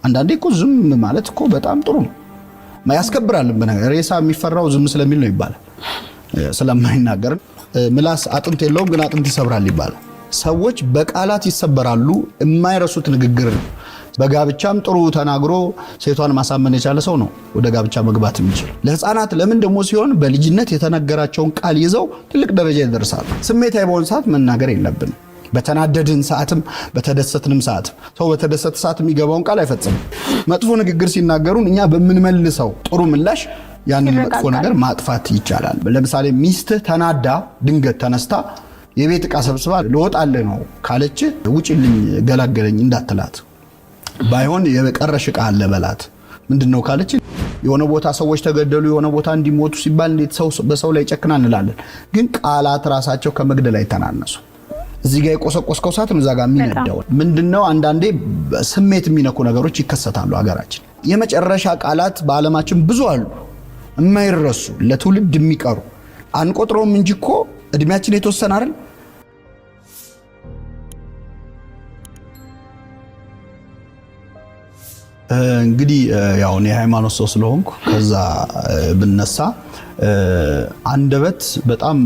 አንዳንዴ እኮ ዝም ማለት እኮ በጣም ጥሩ ነው ያስከብራል በነገር ሬሳ የሚፈራው ዝም ስለሚል ነው ይባላል ስለማይናገር ምላስ አጥንት የለውም ግን አጥንት ይሰብራል ይባላል ሰዎች በቃላት ይሰበራሉ የማይረሱት ንግግር በጋብቻም ጥሩ ተናግሮ ሴቷን ማሳመን የቻለ ሰው ነው ወደ ጋብቻ መግባት የሚችል ለህፃናት ለምን ደሞ ሲሆን በልጅነት የተነገራቸውን ቃል ይዘው ትልቅ ደረጃ ይደርሳሉ ስሜታዊ በሆነ ሰዓት መናገር የለብን በተናደድን ሰዓትም በተደሰትንም ሰዓት ሰው በተደሰተ ሰዓት የሚገባውን ቃል አይፈጽም መጥፎ ንግግር ሲናገሩን እኛ በመንመልሰው ጥሩ ምላሽ ያንን መጥፎ ነገር ማጥፋት ይቻላል ለምሳሌ ሚስት ተናዳ ድንገት ተነስታ የቤት ዕቃ ሰብስባ ልወጣለ ነው ካለች ውጪልኝ ገላገለኝ እንዳትላት ባይሆን የቀረሽ ዕቃ አለ በላት ምንድነው ካለች የሆነ ቦታ ሰዎች ተገደሉ የሆነ ቦታ እንዲሞቱ ሲባል እንዴት ሰው በሰው ላይ ጨክናን እንላለን ግን ቃላት ራሳቸው ከመግደል አይተናነሱ እዚህ ጋር የቆሰቆስከው ሰዓት ነው ዛጋ የሚነዳው ምንድነው አንዳንዴ ስሜት የሚነኩ ነገሮች ይከሰታሉ ሀገራችን የመጨረሻ ቃላት በአለማችን ብዙ አሉ የማይረሱ ለትውልድ የሚቀሩ አንቆጥሮም እንጂኮ እድሜያችን የተወሰነ አይደል እንግዲህ ያው እኔ ሃይማኖት ሰው ስለሆንኩ ከዛ ብነሳ አንደበት በጣም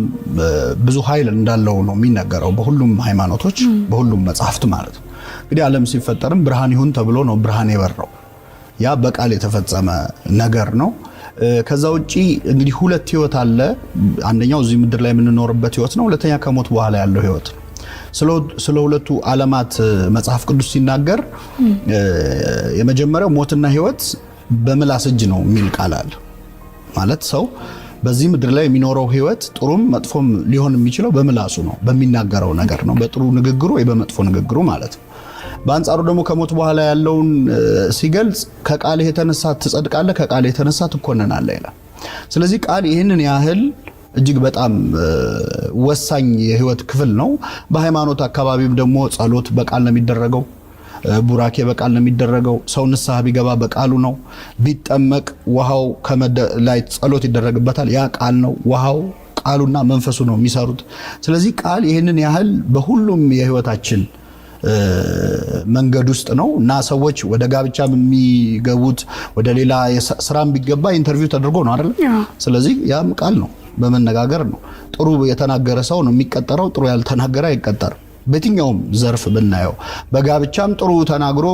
ብዙ ኃይል እንዳለው ነው የሚነገረው በሁሉም ሃይማኖቶች በሁሉም መጽሐፍት ማለት ነው እንግዲህ ዓለም ሲፈጠርም ብርሃን ይሁን ተብሎ ነው ብርሃን የበራው ያ በቃል የተፈጸመ ነገር ነው ከዛ ውጪ እንግዲህ ሁለት ህይወት አለ አንደኛው እዚህ ምድር ላይ የምንኖርበት ህይወት ነው ሁለተኛ ከሞት በኋላ ያለው ህይወት ነው ስለ ሁለቱ ዓለማት መጽሐፍ ቅዱስ ሲናገር የመጀመሪያው ሞትና ህይወት በምላስ እጅ ነው የሚል ቃል አለ ማለት ሰው በዚህ ምድር ላይ የሚኖረው ህይወት ጥሩም መጥፎም ሊሆን የሚችለው በምላሱ ነው በሚናገረው ነገር ነው በጥሩ ንግግሩ ወይ በመጥፎ ንግግሩ ማለት ነው በአንጻሩ ደግሞ ከሞት በኋላ ያለውን ሲገልጽ ከቃል የተነሳ ትጸድቃለህ ከቃል የተነሳ ትኮነናለህ ይላል ስለዚህ ቃል ይሄንን ያህል እጅግ በጣም ወሳኝ የህይወት ክፍል ነው በሃይማኖት አካባቢም ደግሞ ጸሎት በቃል ነው የሚደረገው ቡራኬ በቃል ነው የሚደረገው ሰው ንስሐ ቢገባ በቃሉ ነው ቢጠመቅ ውሃው ላይ ጸሎት ይደረግበታል ያ ቃል ነው ውሃው ቃሉና መንፈሱ ነው የሚሰሩት ስለዚህ ቃል ይሄንን ያህል በሁሉም የህይወታችን መንገድ ውስጥ ነው እና ሰዎች ወደ ጋብቻ የሚገቡት ወደ ሌላ ስራም ቢገባ ኢንተርቪው ተደርጎ ነው አይደል ስለዚህ ያም ቃል ነው በመነጋገር ነው ጥሩ የተናገረ ሰው ነው የሚቀጠረው ጥሩ ያልተናገረ አይቀጠርም በትኛውም ዘርፍ ብናየው በጋብቻም ጥሩ ተናግሮ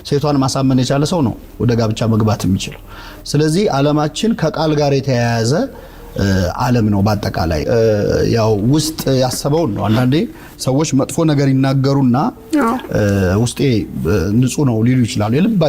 ሴቷን ማሳመን የቻለ ሰው ነው ወደ ጋብቻ መግባት የሚችለው ስለዚህ ዓለማችን ከቃል ጋር የተያያዘ ዓለም ነው በአጠቃላይ ያው ውስጥ ያሰበው ነው አንዳንዴ ሰዎች መጥፎ ነገር ይናገሩና ውስጤ ንጹህ ነው ሊሉ ይችላሉ